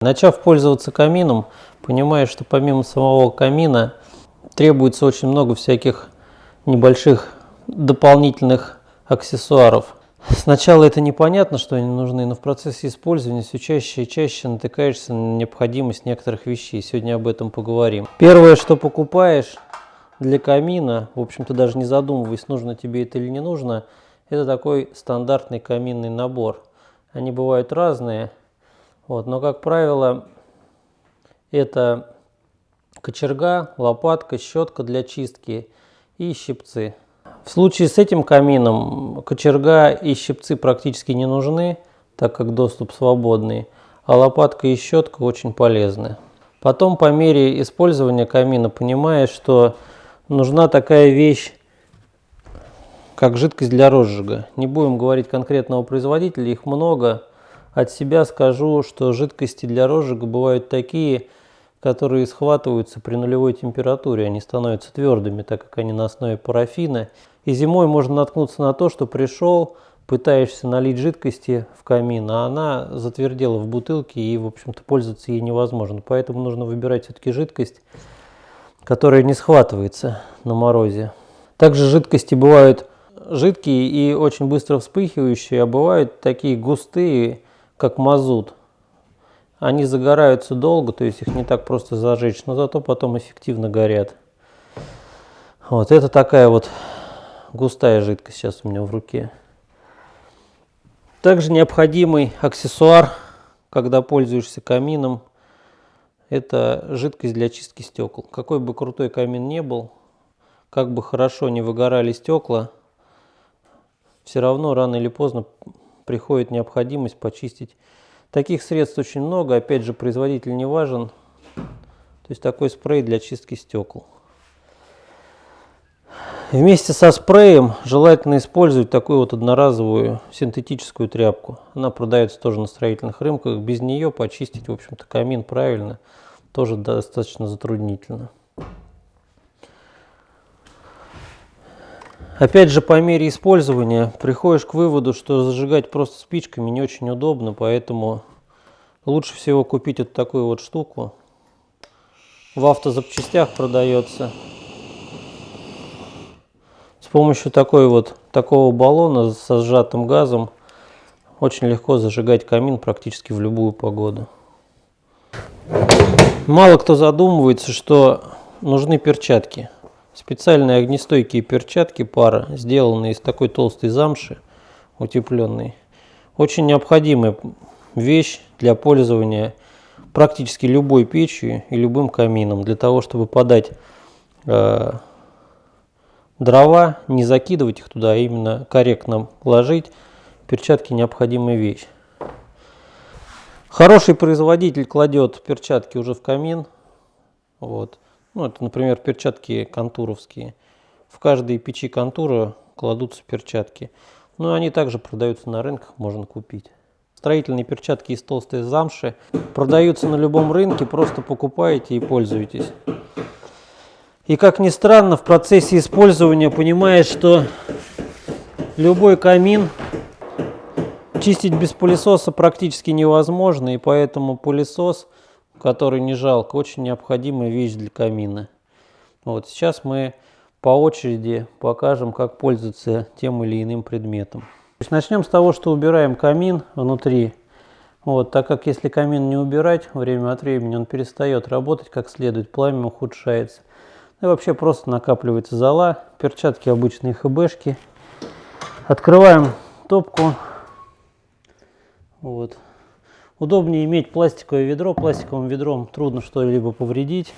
Начав пользоваться камином, понимаешь, что помимо самого камина требуется очень много всяких небольших дополнительных аксессуаров. Сначала это непонятно, что они нужны, но в процессе использования все чаще и чаще натыкаешься на необходимость некоторых вещей. Сегодня об этом поговорим. Первое, что покупаешь для камина, в общем-то даже не задумываясь, нужно тебе это или не нужно, это такой стандартный каминный набор. Они бывают разные. Но, как правило, это кочерга, лопатка, щетка для чистки и щипцы. В случае с этим камином кочерга и щипцы практически не нужны, так как доступ свободный, а лопатка и щетка очень полезны. Потом по мере использования камина понимаешь, что нужна такая вещь, как жидкость для розжига. Не будем говорить конкретного производителя, их много. От себя скажу, что жидкости для розжига бывают такие, которые схватываются при нулевой температуре. Они становятся твердыми, так как они на основе парафина. И зимой можно наткнуться на то, что пришел, пытаешься налить жидкости в камин, а она затвердела в бутылке и, в общем-то, пользоваться ей невозможно. Поэтому нужно выбирать все-таки жидкость, которая не схватывается на морозе. Также жидкости бывают жидкие и очень быстро вспыхивающие, а бывают такие густые, как мазут. Они загораются долго, то есть их не так просто зажечь, но зато потом эффективно горят. Это такая вот густая жидкость сейчас у меня в руке. Также необходимый аксессуар, когда пользуешься камином, это жидкость для чистки стекол. Какой бы крутой камин не был, как бы хорошо не выгорали стекла, все равно рано или поздно приходит необходимость почистить. Таких средств очень много, опять же, производитель не важен. То есть такой спрей для чистки стекол. Вместе со спреем желательно использовать такую вот одноразовую синтетическую тряпку. Она продается тоже на строительных рынках. Без нее почистить, в общем-то, камин правильно тоже достаточно затруднительно. Опять же, по мере использования приходишь к выводу, что зажигать просто спичками не очень удобно, поэтому лучше всего купить вот такую вот штуку. В автозапчастях продается. С помощью такого баллона со сжатым газом очень легко зажигать камин практически в любую погоду. Мало кто задумывается, что нужны перчатки. Специальные огнестойкие перчатки пара, сделанные из такой толстой замши, утепленной. Очень необходимая вещь для пользования практически любой печью и любым камином. Для того, чтобы подать дрова, не закидывать их туда, а именно корректно ложить, перчатки необходимая вещь. Хороший производитель кладет перчатки уже в камин. Это, например, перчатки контуровские. В каждой печи контура кладутся перчатки. Они также продаются на рынках, можно купить. Строительные перчатки из толстой замши продаются на любом рынке, просто покупаете и пользуетесь. И как ни странно, в процессе использования понимаешь, что любой камин чистить без пылесоса практически невозможно, и поэтому пылесос, который не жалко, очень необходимая вещь для камина. Сейчас мы по очереди покажем, как пользоваться тем или иным предметом. Начнем с того, что убираем камин внутри. Так как если камин не убирать, время от времени он перестает работать как следует, пламя ухудшается. И вообще просто накапливается зола. Перчатки обычные ХБшки. Открываем топку. Удобнее иметь пластиковое ведро. Пластиковым ведром трудно что-либо повредить.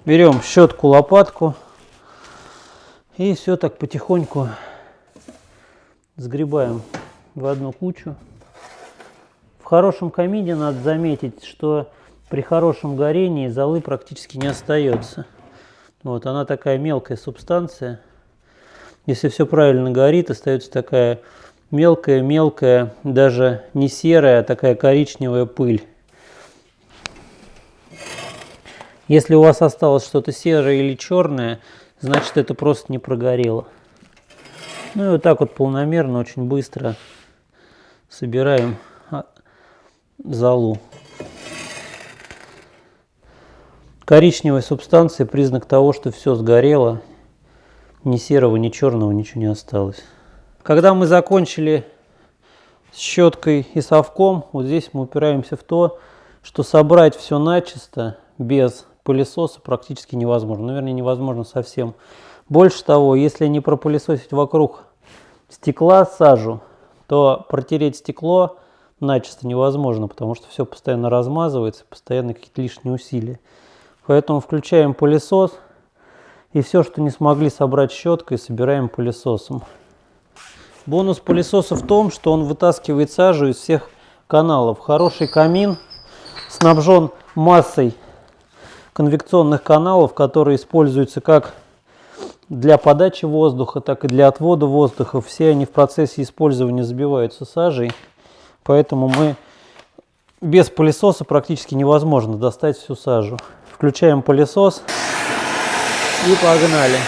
Берем щетку, лопатку. И все так потихоньку сгребаем в одну кучу. В хорошем камине надо заметить, что при хорошем горении золы практически не остается. Она такая мелкая субстанция. Если все правильно горит, остается такая мелкая, даже не серая, а такая коричневая пыль. Если у вас осталось что-то серое или черное, значит это просто не прогорело. И так планомерно, очень быстро собираем золу. Коричневая субстанция – признак того, что все сгорело. Ни серого, ни черного ничего не осталось. Когда мы закончили с щеткой и совком, вот здесь мы упираемся в то, что собрать все начисто без пылесоса практически невозможно. Ну, вернее, невозможно совсем. Больше того, если не пропылесосить вокруг стекла сажу, то протереть стекло начисто невозможно, потому что все постоянно размазывается, постоянно какие-то лишние усилия. Поэтому включаем пылесос, и все, что не смогли собрать щеткой, собираем пылесосом. Бонус пылесоса в том, что он вытаскивает сажу из всех каналов. Хороший камин снабжен массой конвекционных каналов, которые используются как для подачи воздуха, так и для отвода воздуха. Все они в процессе использования забиваются сажей, поэтому без пылесоса практически невозможно достать всю сажу. Включаем пылесос и погнали.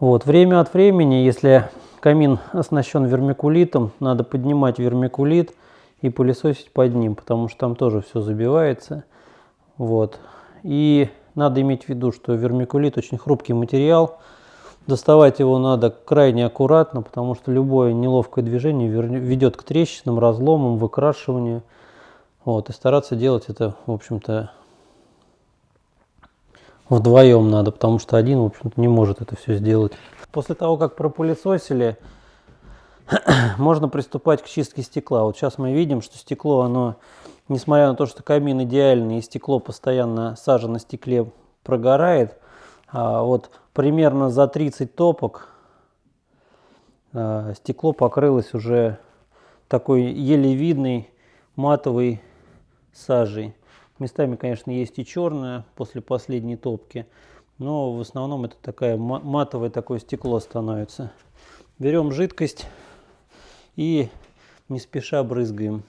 Вот, время от времени, если камин оснащен вермикулитом, надо поднимать вермикулит и пылесосить под ним, потому что там тоже все забивается. Вот. И надо иметь в виду, что вермикулит очень хрупкий материал. Доставать его надо крайне аккуратно, потому что любое неловкое движение ведет к трещинам, разломам, выкрашиванию. Вот. И стараться делать это, в общем-то, вдвоем надо, потому что один, в общем-то, не может это все сделать. После того, как пропылесосили, можно приступать к чистке стекла. Вот сейчас мы видим, что стекло, оно, несмотря на то, что камин идеальный, и стекло постоянно, сажа на стекле прогорает, вот примерно за 30 топок стекло покрылось уже такой еле видной матовой сажей. Местами, конечно, есть и черное после последней топки, но в основном это такая матовое такое стекло становится. Берем жидкость и не спеша брызгаем.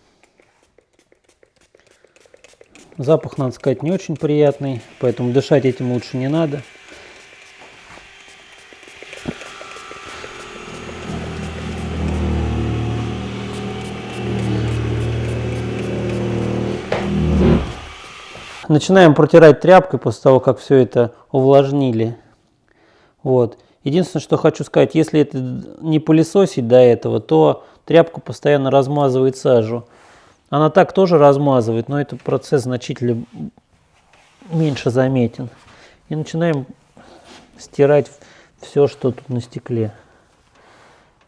Запах, надо сказать, не очень приятный, поэтому дышать этим лучше не надо. Начинаем протирать тряпкой после того, как все это увлажнили. Вот. Единственное, что хочу сказать, если это не пылесосить до этого, то тряпка постоянно размазывает сажу. Она так тоже размазывает, но этот процесс значительно меньше заметен. И начинаем стирать все, что тут на стекле.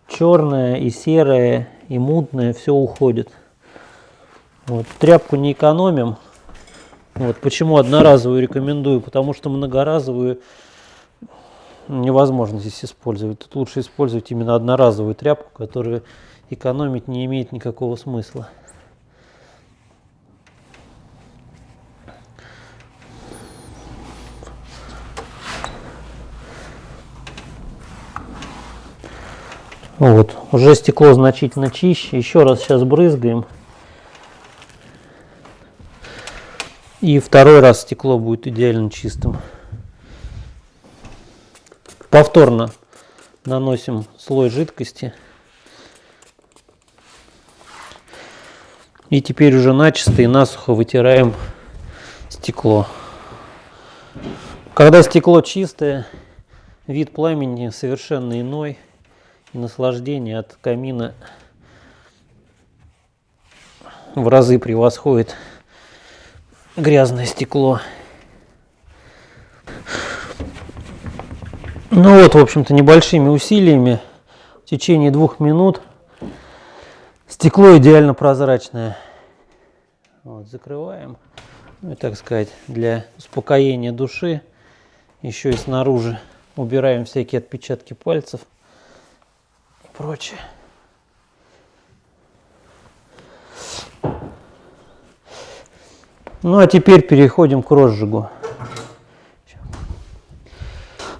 Черное и серое, и мутное, все уходит. Вот. Тряпку не экономим. Вот почему одноразовую рекомендую, потому что многоразовую невозможно здесь использовать. Тут лучше использовать именно одноразовую тряпку, которую экономить не имеет никакого смысла. Вот, уже стекло значительно чище. Еще раз сейчас брызгаем. И второй раз стекло будет идеально чистым. Повторно наносим слой жидкости. И теперь уже начисто и насухо вытираем стекло. Когда стекло чистое, вид пламени совершенно иной. И наслаждение от камина в разы превосходит грязное стекло. Ну вот, в общем-то, небольшими усилиями в течение 2 минут стекло идеально прозрачное. Вот, закрываем. Ну и, так сказать, для успокоения души еще и снаружи убираем всякие отпечатки пальцев. прочее. Ну а теперь переходим к розжигу.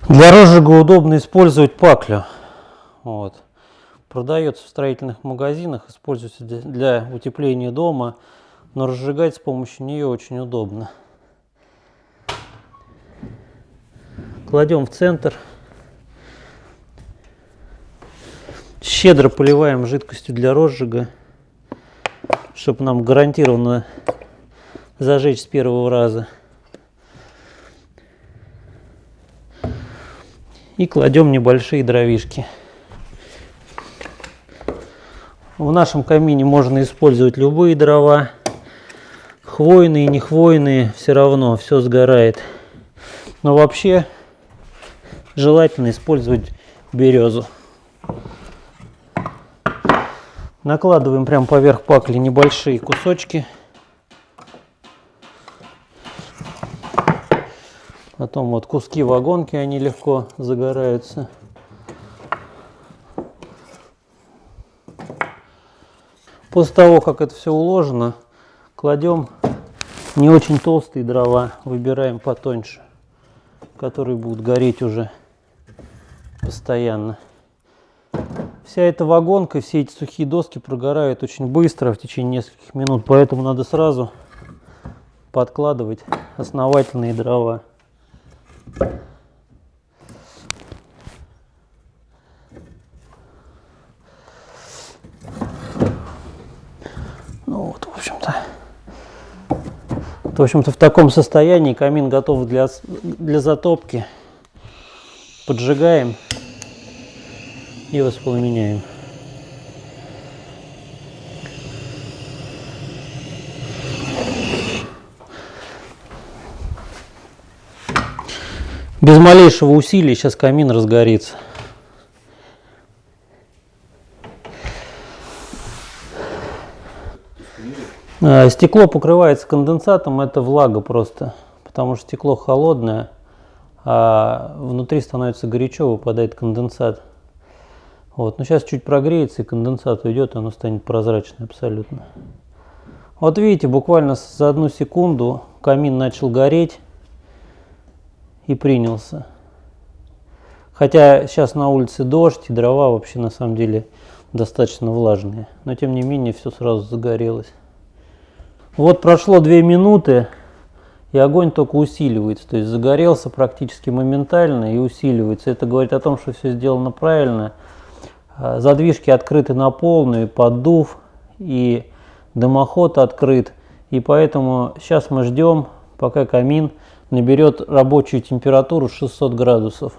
Для розжига удобно использовать паклю. Вот. Продается в строительных магазинах, используется для утепления дома, но разжигать с помощью нее очень удобно. Кладем в центр. Щедро поливаем жидкостью для розжига, чтобы нам гарантированно зажечь с первого раза. И кладем небольшие дровишки. В нашем камине можно использовать любые дрова, хвойные, не хвойные, все равно все сгорает. Но вообще желательно использовать березу. Накладываем прямо поверх пакли небольшие кусочки. Потом вот куски вагонки, они легко загораются. После того, как это все уложено, кладем не очень толстые дрова, выбираем потоньше, которые будут гореть уже постоянно. Вся эта вагонка, все эти сухие доски прогорают очень быстро, в течение нескольких минут, поэтому надо сразу подкладывать основательные дрова. Ну вот, в общем-то, в таком состоянии камин готов для затопки. Поджигаем и воспламеняем. Без малейшего усилия сейчас камин разгорится. Стекло покрывается конденсатом, это влага просто, потому что стекло холодное, а внутри становится горячо, выпадает конденсат. Вот. Но сейчас чуть прогреется, и конденсат уйдет, и оно станет прозрачное абсолютно. Вот видите, буквально за 1 секунду камин начал гореть и принялся. Хотя сейчас на улице дождь, и дрова вообще на самом деле достаточно влажные. Но тем не менее все сразу загорелось. Вот прошло 2 минуты, и огонь только усиливается. То есть загорелся практически моментально и усиливается. Это говорит о том, что все сделано правильно. Задвижки открыты на полную, поддув, и дымоход открыт. И поэтому сейчас мы ждем, пока камин наберет рабочую температуру 600 градусов.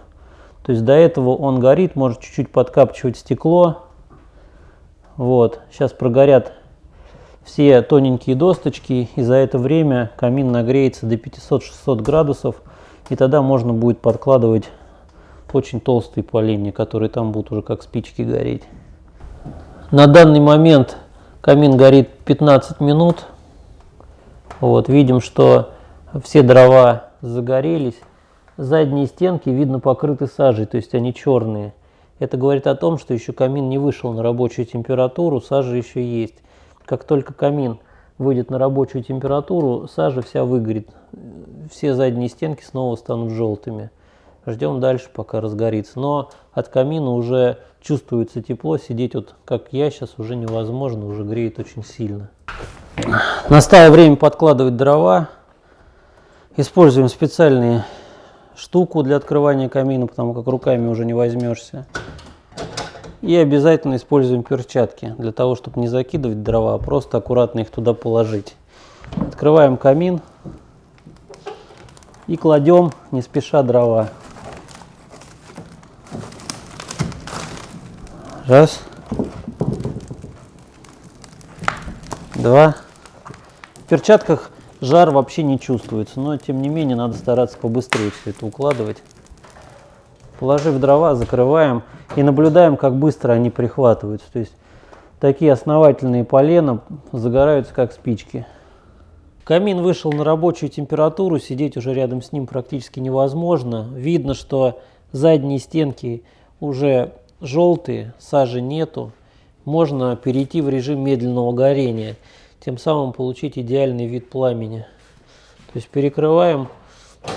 То есть до этого он горит, может чуть-чуть подкапчивать стекло. Вот. Сейчас прогорят все тоненькие досточки, и за это время камин нагреется до 500-600 градусов, и тогда можно будет подкладывать очень толстые поленья, которые там будут уже как спички гореть. На данный момент камин горит 15 минут. Вот, видим, что все дрова загорелись. Задние стенки, видно, покрыты сажей, то есть они черные. Это говорит о том, что еще камин не вышел на рабочую температуру, сажа еще есть. Как только камин выйдет на рабочую температуру, сажа вся выгорит. Все задние стенки снова станут желтыми. Ждем дальше, пока разгорится. Но от камина уже чувствуется тепло. Сидеть вот как я сейчас уже невозможно, уже греет очень сильно. Настало время подкладывать дрова. Используем специальную штуку для открывания камина, потому как руками уже не возьмешься. И обязательно используем перчатки, для того, чтобы не закидывать дрова, а просто аккуратно их туда положить. Открываем камин и кладем не спеша дрова. Раз. Два. В перчатках жар вообще не чувствуется, но тем не менее надо стараться побыстрее все это укладывать. Положив дрова, закрываем и наблюдаем, как быстро они прихватываются. То есть такие основательные полена загораются как спички. Камин вышел на рабочую температуру, сидеть уже рядом с ним практически невозможно. Видно, что задние стенки уже желтые, сажи нету, можно перейти в режим медленного горения, тем самым получить идеальный вид пламени. То есть перекрываем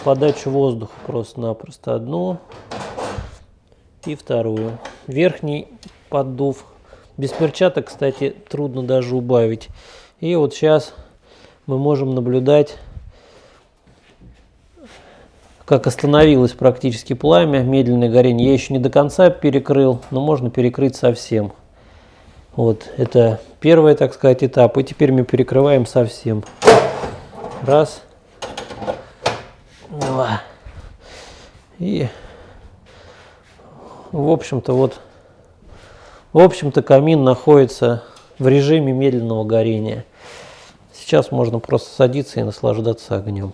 подачу воздуха просто-напросто одну и вторую. Верхний поддув. Без перчаток, кстати, трудно даже убавить. И вот сейчас мы можем наблюдать, как остановилось практически пламя, медленное горение. Я еще не до конца перекрыл, но можно перекрыть совсем. Вот, это первый, так сказать, этап. И теперь мы перекрываем совсем. Раз. Два. И, в общем-то, камин находится в режиме медленного горения. Сейчас можно просто садиться и наслаждаться огнем.